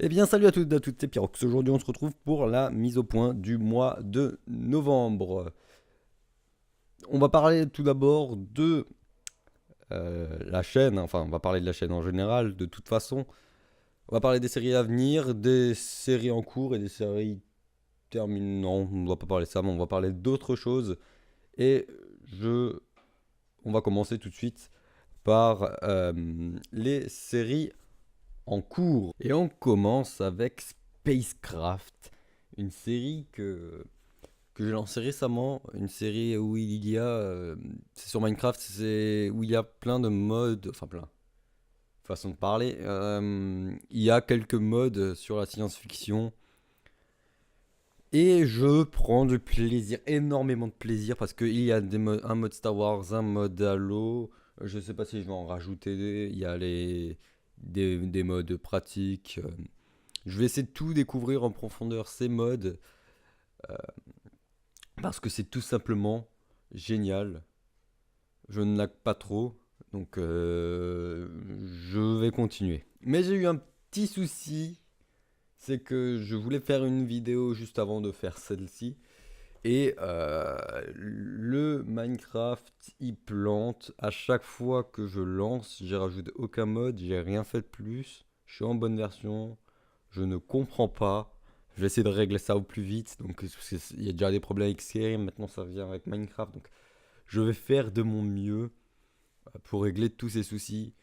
Eh bien, salut à toutes et à toutes, c'est Pyrox. Aujourd'hui, on se retrouve pour la mise au point du mois de novembre. On va parler tout d'abord de la chaîne, enfin, on va parler de la chaîne en général, de toute façon. On va parler des séries à venir, des séries en cours et des séries terminées. Non, on va pas parler de ça, mais on va parler d'autres choses. Et je... on va commencer tout de suite par les séries en cours. Et on commence avec Spacecraft, une série que j'ai lancée récemment, une série où il y a, c'est sur Minecraft, c'est où il y a plein de modes, enfin plein, façon de parler. Il y a quelques modes sur la science-fiction. Et je prends du plaisir, énormément de plaisir, parce qu'il y a un mode Star Wars, un mode Halo. Je sais pas si je vais en rajouter. Il y a des modes pratiques. Je vais essayer de tout découvrir en profondeur, ces modes, parce que c'est tout simplement génial. Je ne lag pas trop, donc je vais continuer. Mais j'ai eu un petit souci, c'est que je voulais faire une vidéo juste avant de faire celle-ci. Et le Minecraft, il plante. À chaque fois que je lance, j'ai rajouté aucun mode, j'ai rien fait de plus. Je suis en bonne version, je ne comprends pas. Je vais essayer de régler ça au plus vite. Donc, il y a déjà des problèmes avec Skyrim, maintenant ça vient avec Minecraft. Donc, je vais faire de mon mieux pour régler tous ces soucis.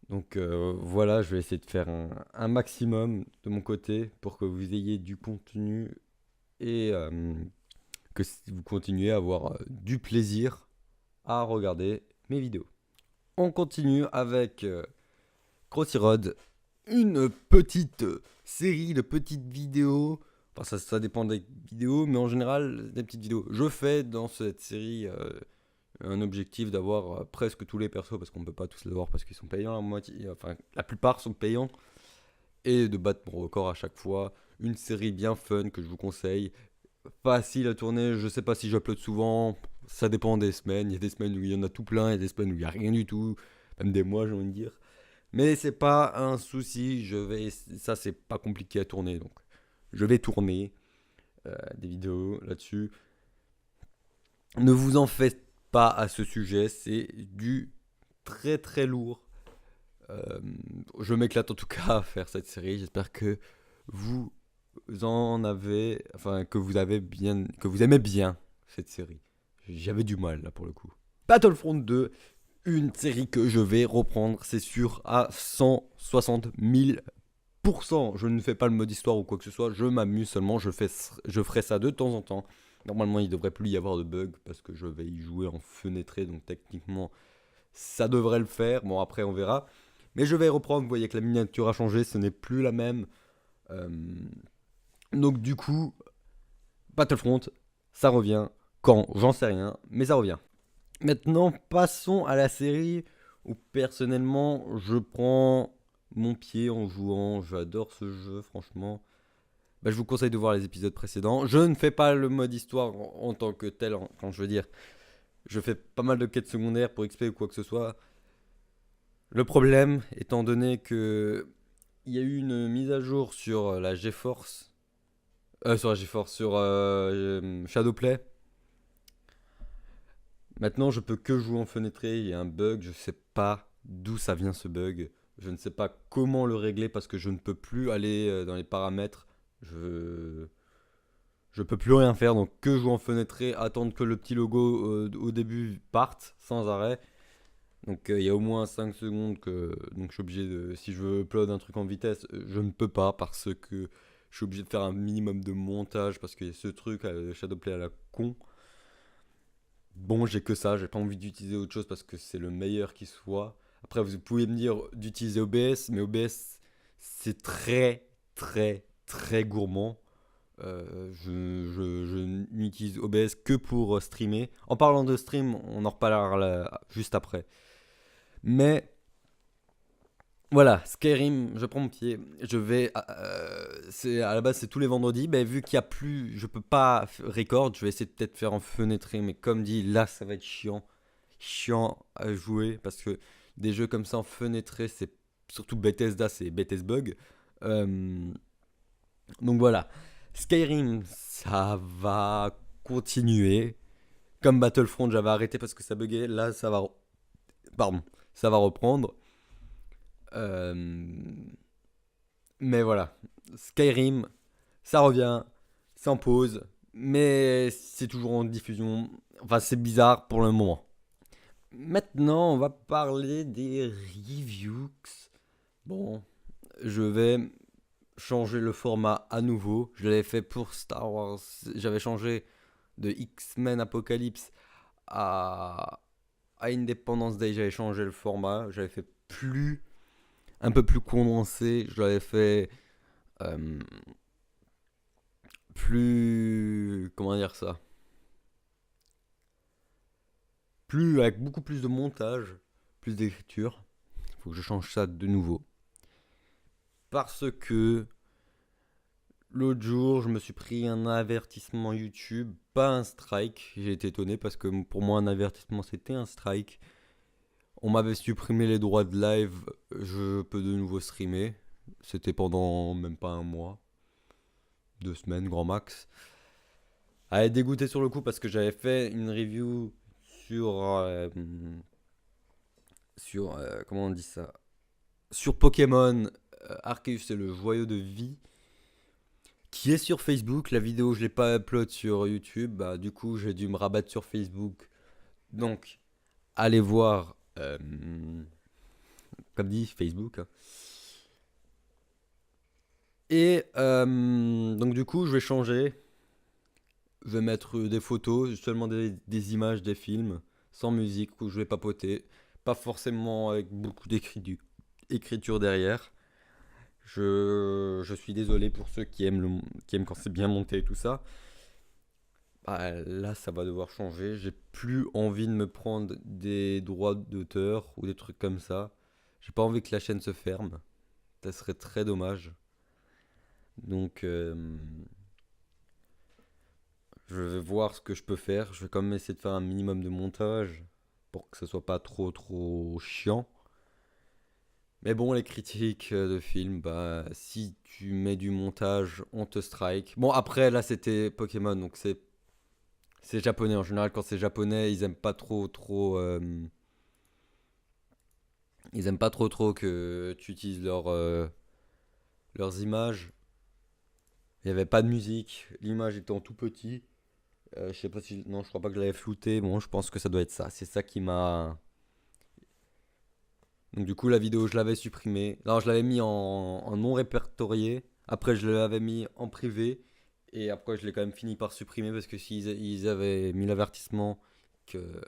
Donc, voilà, je vais essayer de faire un maximum de mon côté pour que vous ayez du contenu et que vous continuez à avoir du plaisir à regarder mes vidéos. On continue avec Crossy Road, une petite série de petites vidéos. Enfin, ça dépend des vidéos, mais en général, des petites vidéos. Je fais dans cette série un objectif d'avoir presque tous les persos, parce qu'on ne peut pas tous les avoir parce qu'ils sont payants, la moitié, enfin, la plupart sont payants, et de battre mon record à chaque fois. Une série bien fun que je vous conseille, facile à tourner. Je sais pas si j'upload souvent, ça dépend des semaines. Il y a des semaines où il y en a tout plein, il y a des semaines où il y a rien du tout, même des mois, j'ai envie de dire. Mais c'est pas un souci, ça c'est pas compliqué à tourner, donc je vais tourner des vidéos là-dessus. Ne vous en faites pas à ce sujet, c'est du très très lourd. Euh, je m'éclate en tout cas à faire cette série. J'espère que vous que vous avez bien, que vous aimez bien cette série. J'avais du mal là pour le coup. Battlefront 2, une série que je vais reprendre, c'est sûr, à 160 000%. Je ne fais pas le mode histoire ou quoi que ce soit, je m'amuse seulement, je ferai ça de temps en temps. Normalement, il devrait plus y avoir de bugs parce que je vais y jouer en fenêtré, donc techniquement, ça devrait le faire. Bon, après, on verra. Mais je vais reprendre, vous voyez que la miniature a changé, ce n'est plus la même. Euh, donc du coup, Battlefront, ça revient. Quand? J'en sais rien, mais ça revient. Maintenant, passons à la série où personnellement, je prends mon pied en jouant. J'adore ce jeu, franchement. Bah, je vous conseille de voir les épisodes précédents. Je ne fais pas le mode histoire en tant que tel, quand je veux dire. Je fais pas mal de quêtes secondaires pour XP ou quoi que ce soit. Le problème, étant donné que il y a eu une mise à jour sur la GeForce, sur Shadowplay. Maintenant, je peux que jouer en fenêtré. Il y a un bug, je sais pas d'où ça vient ce bug. Je ne sais pas comment le régler parce que je ne peux plus aller dans les paramètres. Je je peux plus rien faire, donc que jouer en fenêtré, attendre que le petit logo au début parte sans arrêt. Donc il y a au moins 5 secondes que donc je suis obligé de, si je veux upload un truc en vitesse, je ne peux pas parce que je suis obligé de faire un minimum de montage parce qu'il y a ce truc Shadowplay à la con. Bon, j'ai que ça, j'ai pas envie d'utiliser autre chose parce que c'est le meilleur qui soit. Après, vous pouvez me dire d'utiliser OBS, mais OBS, c'est très, très, très gourmand. Je n'utilise OBS que pour streamer. En parlant de stream, on en reparlera juste après. Mais voilà, Skyrim, je prends mon pied. Je vais. C'est à la base, c'est tous les vendredis. Mais vu qu'il y a plus, je peux pas record. Je vais essayer de peut-être faire en fenêtré. Mais comme dit, là, ça va être chiant, chiant à jouer parce que des jeux comme ça en fenêtré, c'est surtout Bethesda, c'est Bethesda Bug. Euh, donc voilà. Skyrim, ça va continuer. Comme Battlefront, j'avais arrêté parce que ça buguait. Là, pardon, ça va reprendre. Euh, mais voilà. Skyrim, ça revient, c'est en pause, mais c'est toujours en diffusion. Enfin, c'est bizarre pour le moment. Maintenant, on va parler des reviews. Bon, je vais changer le format à nouveau. Je l'avais fait pour Star Wars. J'avais changé de X-Men Apocalypse à, à Independence Day. J'avais changé le format. J'avais fait un peu plus condensé. Je l'avais fait euh, plus, comment dire ça, plus avec beaucoup plus de montage, plus d'écriture. Il faut que je change ça de nouveau. Parce que l'autre jour, je me suis pris un avertissement YouTube, pas un strike. J'ai été étonné parce que pour moi, un avertissement, c'était un strike. On m'avait supprimé les droits de live, je peux de nouveau streamer. C'était pendant même pas un mois, 2 semaines, grand max. Elle est dégoûté sur le coup parce que j'avais fait une review sur. Comment on dit ça, sur Pokémon Arceus et le joyau de vie, qui est sur Facebook. La vidéo, je l'ai pas upload sur YouTube. Bah, du coup, j'ai dû me rabattre sur Facebook. Donc, allez voir, comme dit, Facebook. Et donc, du coup, je vais changer. Je vais mettre des photos, seulement des images des films, sans musique, où je vais papoter. Pas forcément avec beaucoup d'écriture derrière. Je suis désolé pour ceux qui aiment quand c'est bien monté et tout ça. Bah, là, ça va devoir changer. J'ai plus envie de me prendre des droits d'auteur ou des trucs comme ça. J'ai pas envie que la chaîne se ferme. Ça serait très dommage. Donc, je vais voir ce que je peux faire. Je vais quand même essayer de faire un minimum de montage pour que ce soit pas trop chiant. Mais bon, les critiques de films, bah, si tu mets du montage, on te strike. Bon, après, là, c'était Pokémon, donc c'est japonais. En général, quand c'est japonais, ils aiment pas trop. Ils aiment pas trop que tu utilises leurs images. Il y avait pas de musique. L'image était en tout petit. Je sais pas si. Non, je crois pas que je l'avais flouté. Bon, je pense que ça doit être ça. C'est ça qui m'a. Donc du coup, la vidéo, je l'avais supprimée. Non, je l'avais mis en non répertorié. Après, je l'avais mis en privé. Et après, je l'ai quand même fini par supprimer parce que s'ils ils avaient mis l'avertissement que...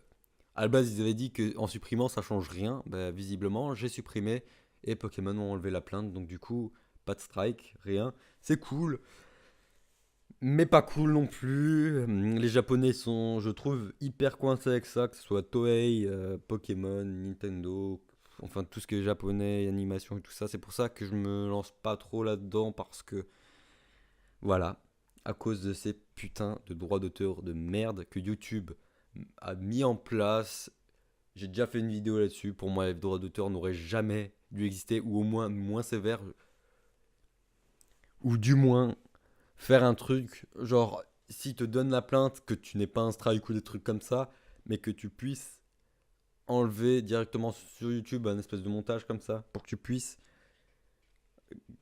À la base, ils avaient dit qu'en supprimant, ça change rien. Bah, visiblement, j'ai supprimé et Pokémon ont enlevé la plainte. Donc du coup, pas de strike, rien. C'est cool, mais pas cool non plus. Les Japonais sont, je trouve, hyper coincés avec ça, que ce soit Toei, Pokémon, Nintendo, enfin tout ce qui est japonais, animation et tout ça. C'est pour ça que je me lance pas trop là-dedans parce que, voilà, à cause de ces putains de droits d'auteur de merde que YouTube a mis en place. J'ai déjà fait une vidéo là-dessus. Pour moi, les droits d'auteur n'auraient jamais dû exister, ou au moins sévères, ou du moins faire un truc, genre, s'ils te donnent la plainte, que tu n'aies pas un strike ou des trucs comme ça, mais que tu puisses enlever directement sur YouTube un espèce de montage comme ça, pour que tu puisses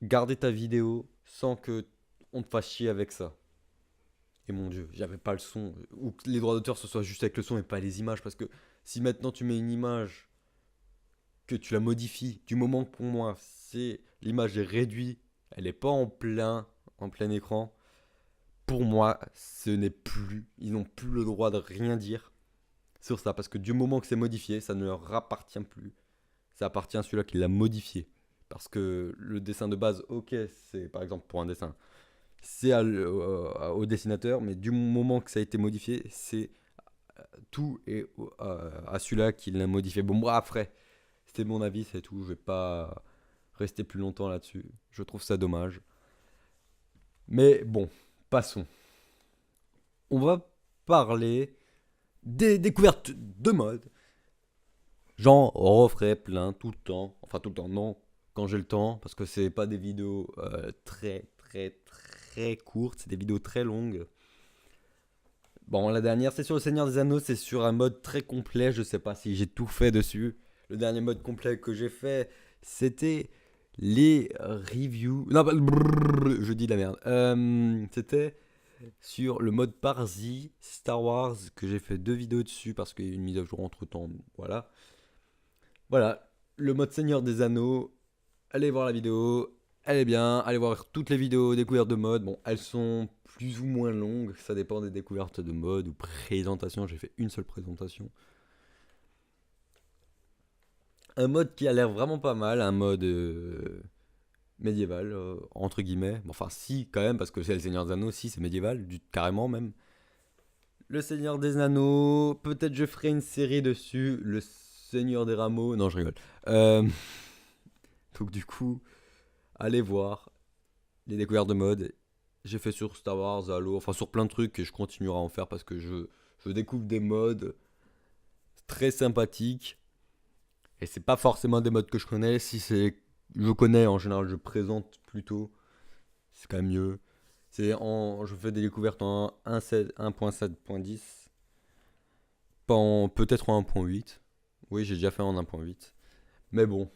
garder ta vidéo sans que on te fasse chier avec ça. Et mon dieu, j'avais pas le son, ou que les droits d'auteur ce soit juste avec le son et pas les images, parce que si maintenant tu mets une image, que tu la modifies, du moment que pour moi, c'est l'image est réduite, elle n'est pas en plein écran, pour moi, ce n'est plus, ils n'ont plus le droit de rien dire sur ça, parce que du moment que c'est modifié, ça ne leur appartient plus. Ça appartient à celui-là qui l'a modifié. Parce que le dessin de base, ok, c'est par exemple pour un dessin, c'est au dessinateur, mais du moment que ça a été modifié, c'est tout et à celui-là qui l'a modifié. Bon, moi, après, c'était mon avis, c'est tout. Je vais pas rester plus longtemps là-dessus. Je trouve ça dommage. Mais bon, passons. On va parler des découvertes de mode. J'en referai plein tout le temps. Enfin, tout le temps, non. quand j'ai le temps, parce que c'est pas des vidéos très courtes, c'est des vidéos très longues. Bon, la dernière, c'est sur le Seigneur des Anneaux, c'est sur un mode très complet, je sais pas si j'ai tout fait dessus. Le dernier mode complet que j'ai fait, c'était les reviews. Non, je dis de la merde. C'était sur le mode Parsi Star Wars, que j'ai fait 2 vidéos dessus parce qu'il y a eu une mise à jour entre temps. Voilà. Voilà, le mode Seigneur des Anneaux. Allez voir la vidéo, elle est bien. Allez voir toutes les vidéos découvertes de mode. Bon, elles sont plus ou moins longues, ça dépend des découvertes de mode ou présentations. J'ai fait une seule présentation. Un mode qui a l'air vraiment pas mal, un mode médiéval, entre guillemets. Bon, enfin, si, quand même, parce que c'est le Seigneur des Anneaux, si, c'est médiéval, carrément même. Le Seigneur des Anneaux, peut-être je ferai une série dessus. Le Seigneur des Rameaux, non, je rigole. Euh, donc, du coup, allez voir les découvertes de mode. J'ai fait sur Star Wars, Halo, enfin sur plein de trucs et je continuerai à en faire parce que je découvre des modes très sympathiques. Et c'est pas forcément des modes que je connais. Si c'est. Je connais en général, je présente plutôt. C'est quand même mieux. Je fais des découvertes en 1.7.10. Peut-être en 1.8. Oui, j'ai déjà fait en 1.8. Mais bon,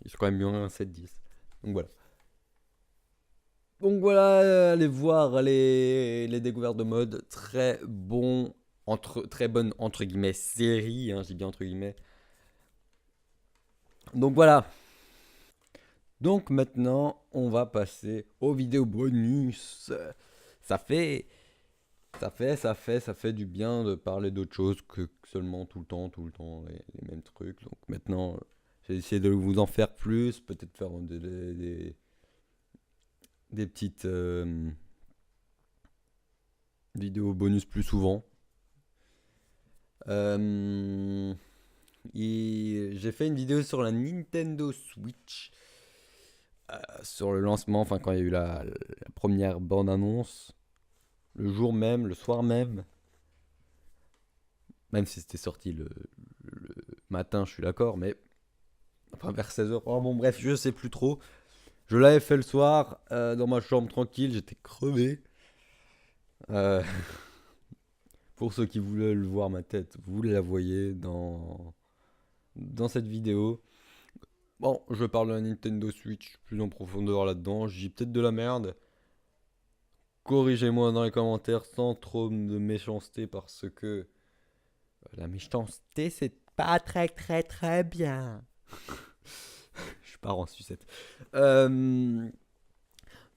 ils sont quand même mieux en 1.7.10. Donc voilà. Donc voilà, allez voir les découvertes de mode. Très bon, très bonne entre guillemets série, hein, je dis bien entre guillemets. Donc voilà. Donc maintenant, on va passer aux vidéos bonus. Ça fait, ça fait du bien de parler d'autre chose que seulement tout le temps, les mêmes trucs. Donc maintenant, j'ai essayé de vous en faire plus, peut-être faire des petites vidéos bonus plus souvent. Euh, j'ai fait une vidéo sur la Nintendo Switch, sur le lancement, enfin quand il y a eu la première bande-annonce, le jour même, le soir même, même si c'était sorti le matin, je suis d'accord, mais enfin vers 16h. Oh, bon, bref, je sais plus trop. Je l'avais fait le soir, dans ma chambre tranquille, j'étais crevé. Euh, pour ceux qui voulaient le voir ma tête, vous la voyez dans cette vidéo. Bon, je parle de la Nintendo Switch plus en profondeur là-dedans. J'ai peut-être de la merde. Corrigez-moi dans les commentaires sans trop de méchanceté parce que la méchanceté c'est pas très bien. Je pars en sucette. Euh,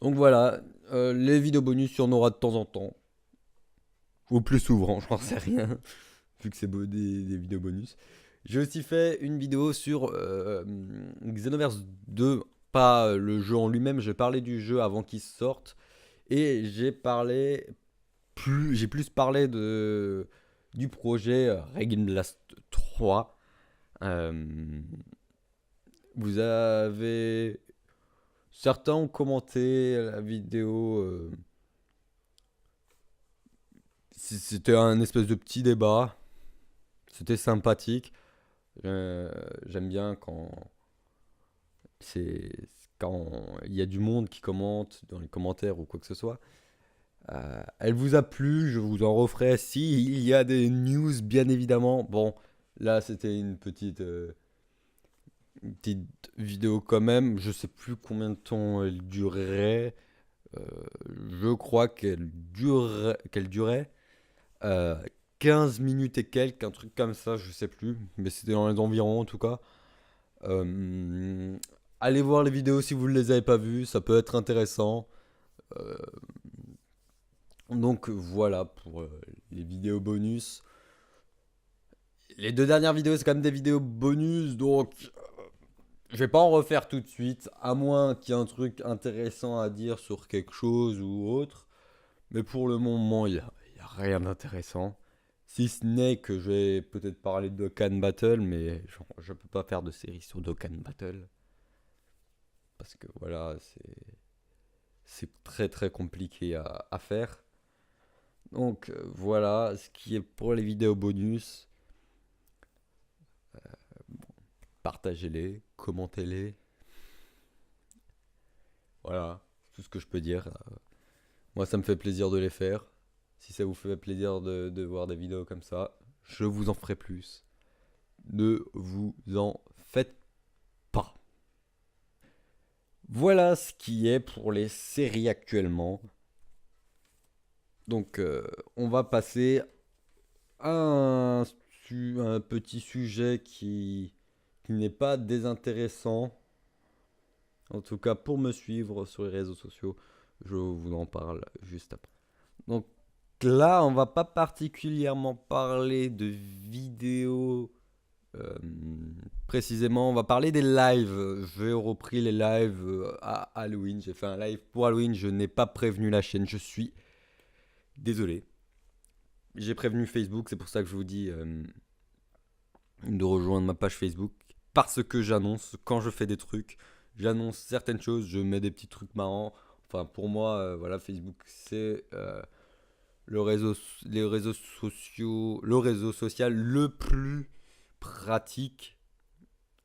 donc voilà, les vidéos bonus, il y en aura de temps en temps. Ou plus souvent, j'en sais rien. Vu que c'est des vidéos bonus. J'ai aussi fait une vidéo sur Xenoverse 2. Pas le jeu en lui-même, j'ai parlé du jeu avant qu'il sorte. Et j'ai plus parlé du projet Reign Blast 3. Euh, vous avez. Certains ont commenté la vidéo. C'était un espèce de petit débat. C'était sympathique. J'aime bien c'est quand il y a du monde qui commente dans les commentaires ou quoi que ce soit. Elle vous a plu, je vous en referai si il y a des news bien évidemment. Bon, là c'était une petite vidéo quand même. Je sais plus combien de temps elle durait. Euh, je crois qu'elle durait euh, 15 minutes et quelques, un truc comme ça, je sais plus. Mais c'était dans les environs en tout cas. Euh, allez voir les vidéos si vous ne les avez pas vues, ça peut être intéressant. Euh, donc voilà pour les vidéos bonus. Les 2 dernières vidéos, c'est quand même des vidéos bonus, donc je vais pas en refaire tout de suite, à moins qu'il y ait un truc intéressant à dire sur quelque chose ou autre. Mais pour le moment, il y a rien d'intéressant. Si ce n'est que je vais peut-être parler de Dokkan Battle, mais genre, je peux pas faire de série sur Dokkan Battle. Parce que voilà, c'est très compliqué à faire. Donc voilà ce qui est pour les vidéos bonus. Partagez-les, commentez-les. Voilà, c'est tout ce que je peux dire. Moi, ça me fait plaisir de les faire. Si ça vous fait plaisir de voir des vidéos comme ça, je vous en ferai plus. Ne vous en faites pas. Voilà ce qui est pour les séries actuellement. Donc, on va passer à un petit sujet qui n'est pas désintéressant. En tout cas, pour me suivre sur les réseaux sociaux, je vous en parle juste après. Donc là, on va pas particulièrement parler de vidéos précisément. On va parler des lives. J'ai repris les lives à Halloween. J'ai fait un live pour Halloween. Je n'ai pas prévenu la chaîne. Je suis désolé. J'ai prévenu Facebook. C'est pour ça que je vous dis de rejoindre ma page Facebook. Parce que j'annonce quand je fais des trucs. J'annonce certaines choses. Je mets des petits trucs marrants. Enfin, pour moi, voilà, Facebook, c'est les réseaux sociaux, le réseau social le plus pratique.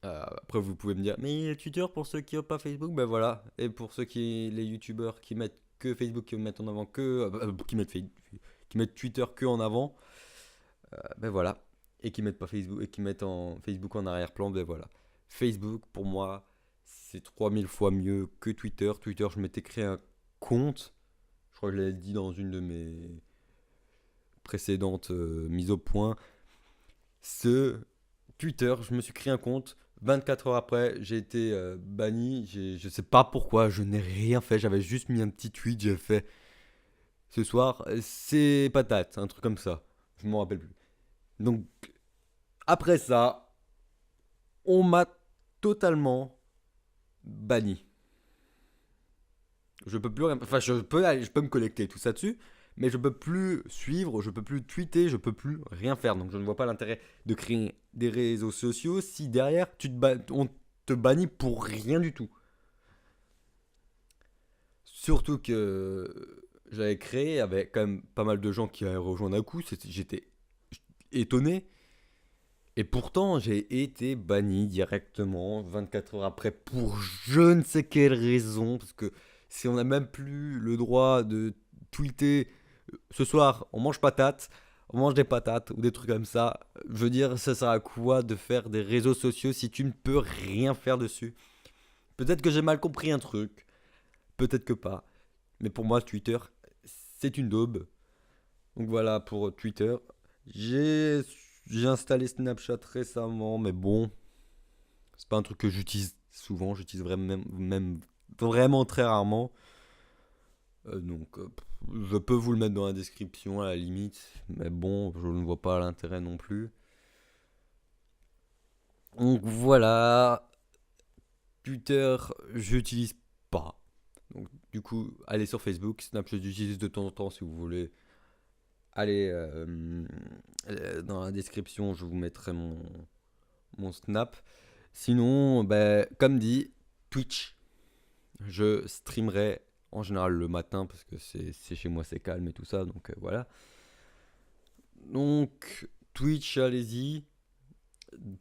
Après, vous pouvez me dire, mais Twitter pour ceux qui n'ont pas Facebook, ben voilà. Et pour ceux les youtubeurs qui mettent que Facebook, qui mettent en avant que, qui mettent Twitter que en avant, ben voilà. Et qui mettent pas Facebook, et qui mettent Facebook en arrière-plan, ben voilà. Facebook, pour moi, c'est 3000 fois mieux que Twitter. Twitter, je m'étais créé un compte. Je crois que je l'ai dit dans une de mes précédentes mises au point. Ce Twitter, je me suis créé un compte. 24 heures après, j'ai été banni. Je sais pas pourquoi, je n'ai rien fait. J'avais juste mis un petit tweet. J'ai fait ce soir, c'est patate, un truc comme ça. Je m'en rappelle plus. Donc, après ça, on m'a totalement banni. Je peux plus rien. Enfin, je peux me connecter tout ça dessus, mais je peux plus suivre, je peux plus tweeter, je peux plus rien faire. Donc, je ne vois pas l'intérêt de créer des réseaux sociaux si derrière on te bannit pour rien du tout. Surtout que j'avais créé avec quand même pas mal de gens qui avaient rejoint d'un coup. J'étais étonné. Et pourtant, j'ai été banni directement 24 heures après pour je ne sais quelle raison. Parce que si on n'a même plus le droit de tweeter ce soir, on mange patates, on mange des patates ou des trucs comme ça. Je veux dire, ça sert à quoi de faire des réseaux sociaux si tu ne peux rien faire dessus? Peut-être que j'ai mal compris un truc, peut-être que pas. Mais pour moi, Twitter, c'est une daube. Donc voilà pour Twitter. J'ai j'ai installé Snapchat récemment, mais bon, c'est pas un truc que j'utilise souvent. J'utilise même vraiment très rarement. Donc, je peux vous le mettre dans la description à la limite, mais bon, je ne vois pas l'intérêt non plus. Donc voilà, Twitter, j'utilise pas. Donc du coup, allez sur Facebook, Snapchat, j'utilise de temps en temps si vous voulez. Allez dans la description, je vous mettrai mon Snap. Sinon, ben, comme dit, Twitch. Je streamerai en général le matin parce que c'est chez moi, c'est calme et tout ça. Donc voilà. Donc, Twitch, allez-y.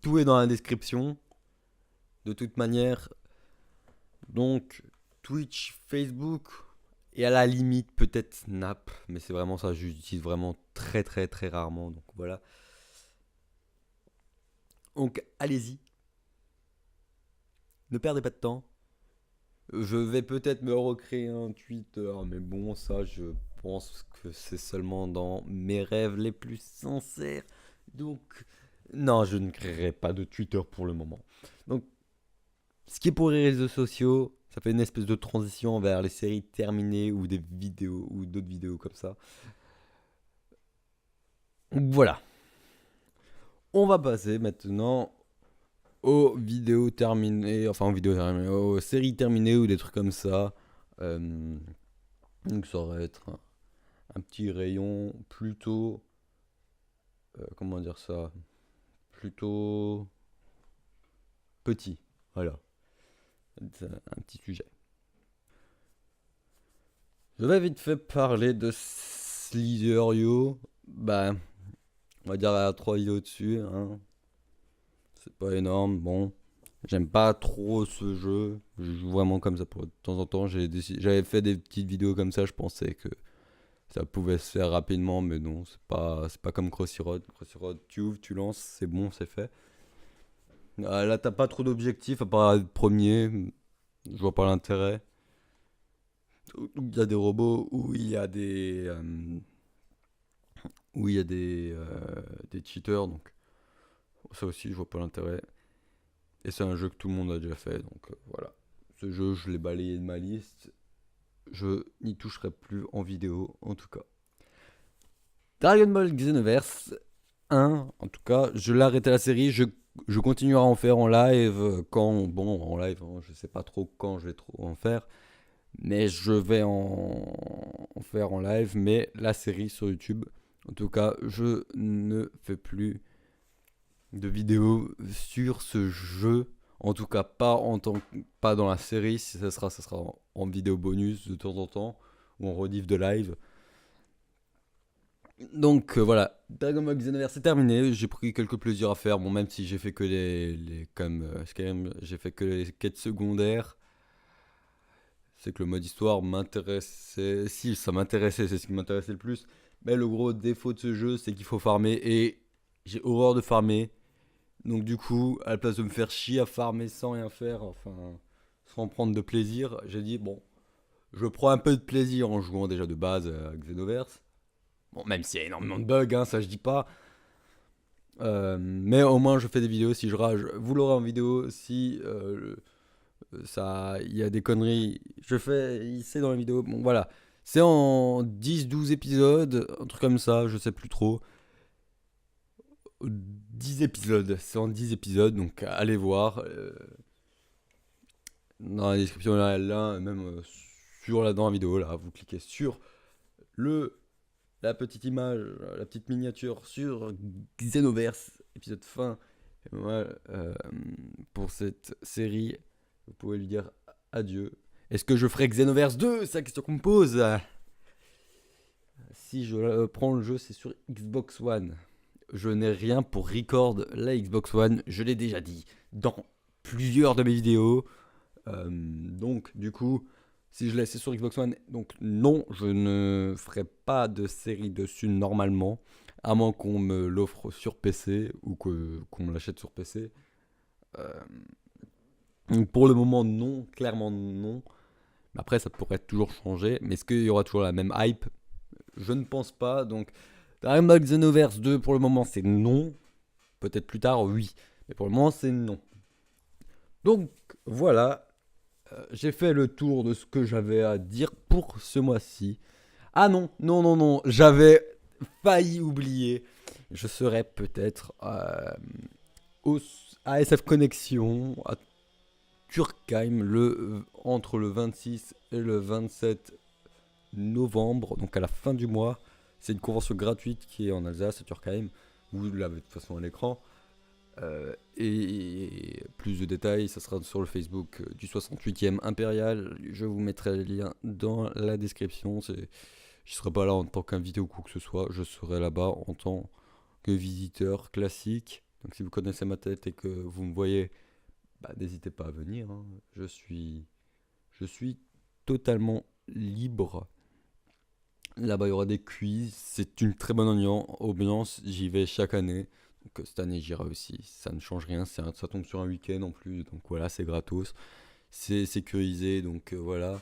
Tout est dans la description. De toute manière. Donc, Twitch, Facebook. Et à la limite, peut-être Snap. Mais c'est vraiment ça, j'utilise vraiment très très très rarement. Donc voilà. Donc, allez-y. Ne perdez pas de temps. Je vais peut-être me recréer un Twitter, mais bon, ça, je pense que c'est seulement dans mes rêves les plus sincères. Donc, non, je ne créerai pas de Twitter pour le moment. Donc, ce qui est pour les réseaux sociaux, ça fait une espèce de transition vers les séries terminées ou des vidéos ou d'autres vidéos comme ça. Donc, voilà. On va passer maintenant aux vidéos terminées, enfin aux vidéos terminées, aux séries terminées ou des trucs comme ça. Donc ça va être un petit rayon plutôt, comment dire ça, plutôt petit. Voilà, c'est un petit sujet. Je vais vite fait parler de Slitherio. Bah, on va dire à 3 vidéos dessus. Hein. C'est pas énorme, bon. J'aime pas trop ce jeu. Je joue vraiment comme ça pour de temps en temps. J'avais fait des petites vidéos comme ça. Je pensais que ça pouvait se faire rapidement, mais non, c'est pas comme Crossy Road. Crossy Road, tu ouvres, tu lances, c'est bon, c'est fait. Là, t'as pas trop d'objectifs à part être premier. Je vois pas l'intérêt. Il y a des robots où il y a des cheaters, donc ça aussi, je vois pas l'intérêt. Et c'est un jeu que tout le monde a déjà fait, donc voilà. Ce jeu, je l'ai balayé de ma liste. Je n'y toucherai plus en vidéo, en tout cas. Dragon Ball Xenoverse 1, en tout cas, je l'ai arrêté la série. Je continuerai à en faire en live quand, bon, en live, hein, je sais pas trop quand je vais trop en faire. Mais je vais en faire en live. Mais la série sur YouTube, en tout cas, je ne fais plus de vidéos sur ce jeu. En tout cas, pas dans la série. Si ça sera en vidéo bonus de temps en temps ou en rediff de live. Donc voilà, Dragon Ball Xenoverse c'est terminé. J'ai pris quelques plaisirs à faire. Bon, même si j'ai fait que j'ai fait que les quêtes secondaires. C'est que le mode histoire m'intéressait. Si, ça m'intéressait, c'est ce qui m'intéressait le plus. Mais le gros défaut de ce jeu, c'est qu'il faut farmer. Et j'ai horreur de farmer. Donc du coup, à la place de me faire chier à farmer sans rien faire, enfin, sans prendre de plaisir, j'ai dit, bon, je prends un peu de plaisir en jouant déjà de base à Xenoverse. Bon, même s'il y a énormément de bugs, hein, ça je dis pas. Mais au moins je fais des vidéos si je rage. Vous l'aurez en vidéo si il y a des conneries. Je fais, c'est dans la vidéo. Bon voilà. C'est en 10-12 épisodes, un truc comme ça, je sais plus trop. 10 épisodes, c'est en 10 épisodes, donc allez voir. Dans la description, là, même dans la vidéo, là, vous cliquez sur le la petite image, la petite miniature sur Xenoverse, épisode fin. Et moi, pour cette série, vous pouvez lui dire adieu. Est-ce que je ferai Xenoverse 2? C'est la question qu'on me pose. Si je prends le jeu, c'est sur Xbox One. Je n'ai rien pour record la Xbox One, je l'ai déjà dit dans plusieurs de mes vidéos. Donc, du coup, si je laisse sur Xbox One, donc non, je ne ferai pas de série dessus normalement, à moins qu'on me l'offre sur PC ou qu'on me l'achète sur PC. Donc pour le moment, non, clairement non. Après, ça pourrait toujours changer, mais est-ce qu'il y aura toujours la même hype? Je ne pense pas. Donc, Dragon Ball Xenoverse 2, pour le moment, c'est non. Peut-être plus tard, oui. Mais pour le moment, c'est non. Donc, voilà. J'ai fait le tour de ce que j'avais à dire pour ce mois-ci. Ah non, non, non, non, j'avais failli oublier. Je serai peut-être à SF Connexion, à Turkheim, entre le 26 et le 27 novembre, donc à la fin du mois. C'est une convention gratuite qui est en Alsace, à Turkheim. Vous l'avez de toute façon à l'écran. Et plus de détails, ça sera sur le Facebook du 68e Impérial. Je vous mettrai le lien dans la description. Je ne serai pas là en tant qu'invité ou quoi que ce soit. Je serai là-bas en tant que visiteur classique. Donc si vous connaissez ma tête et que vous me voyez, n'hésitez pas à venir. Hein. Je suis totalement libre. Là-bas, il y aura des quiz. C'est une très bonne ambiance. J'y vais chaque année. Donc cette année, j'irai aussi. Ça ne change rien. Ça tombe sur un week-end en plus. Donc voilà, c'est gratos. C'est sécurisé. Donc voilà.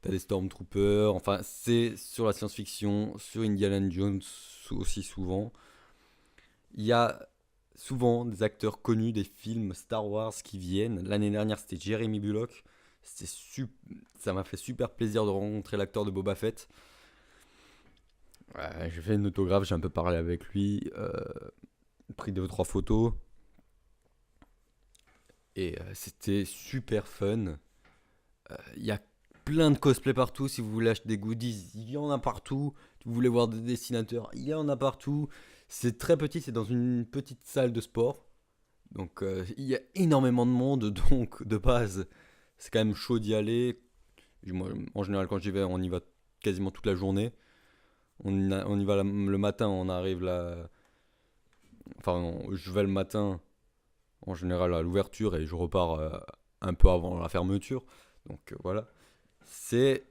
T'as des Stormtroopers. Enfin, c'est sur la science-fiction. Sur Indiana Jones aussi souvent. Il y a souvent des acteurs connus des films Star Wars qui viennent. L'année dernière, c'était Jeremy Bulloch. Ça m'a fait super plaisir de rencontrer l'acteur de Boba Fett. J'ai fait une autographe, j'ai un peu parlé avec lui, pris 2 ou 3 photos. Et c'était super fun. Il y a plein de cosplays partout. Si vous voulez acheter des goodies, il y en a partout. Si vous voulez voir des dessinateurs, il y en a partout. C'est très petit, c'est dans une petite salle de sport. Donc il y a énormément de monde. Donc de base, c'est quand même chaud d'y aller. Moi, en général, quand j'y vais, on y va quasiment toute la journée. On y va le matin, on arrive là. Enfin, je vais le matin, en général à l'ouverture et je repars un peu avant la fermeture. Donc voilà. C'est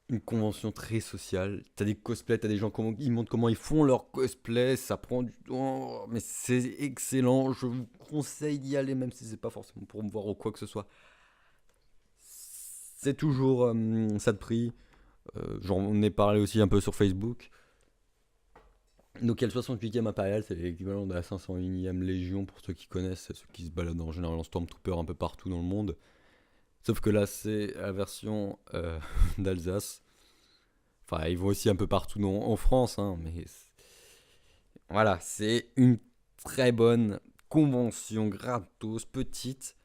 une convention très sociale. T'as des cosplays, t'as des gens ils montrent comment ils font leur cosplay. Ça prend du temps, mais c'est excellent. Je vous conseille d'y aller, même si c'est pas forcément pour me voir ou quoi que ce soit. C'est toujours ça de prix. J'en ai parlé aussi un peu sur Facebook. Donc il y a le 68e impérial, c'est l'équivalent de la 501e Légion pour ceux qui connaissent, c'est ceux qui se baladent en général en Stormtrooper un peu partout dans le monde. Sauf que là c'est la version d'Alsace. Enfin ils vont aussi un peu partout en France, hein, mais voilà, c'est une très bonne convention gratos, petite.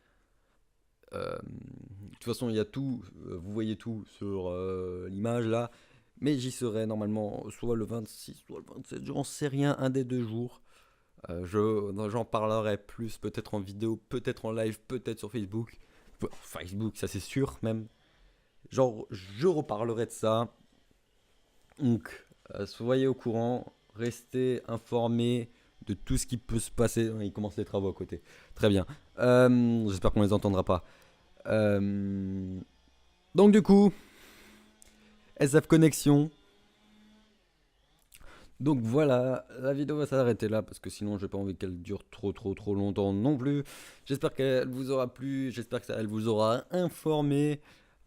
De toute façon il y a tout, vous voyez tout sur l'image là. Mais j'y serai normalement soit le 26, soit le 27, j'en sais rien, un des 2 jours. J'en parlerai plus, peut-être en vidéo, peut-être en live, peut-être sur Facebook. Facebook, ça c'est sûr même. Genre, je reparlerai de ça. Donc, soyez au courant, restez informés de tout ce qui peut se passer. Il commence les travaux à côté. Très bien. J'espère qu'on les entendra pas. Donc du coup, SF Connexion. Donc voilà, la vidéo va s'arrêter là parce que sinon j'ai pas envie qu'elle dure trop longtemps non plus. J'espère qu'elle vous aura plu, j'espère qu'elle vous aura informé.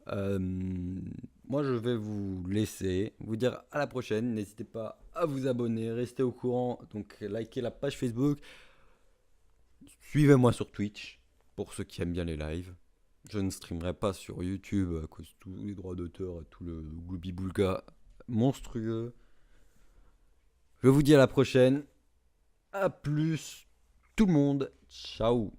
Euh, Moi je vais vous laisser, vous dire à la prochaine. N'hésitez pas à vous abonner, restez au courant, donc likez la page Facebook. Suivez-moi sur Twitch pour ceux qui aiment bien les lives. Je ne streamerai pas sur YouTube à cause de tous les droits d'auteur et tout le gloubi-boulga monstrueux. Je vous dis à la prochaine. À plus tout le monde. Ciao.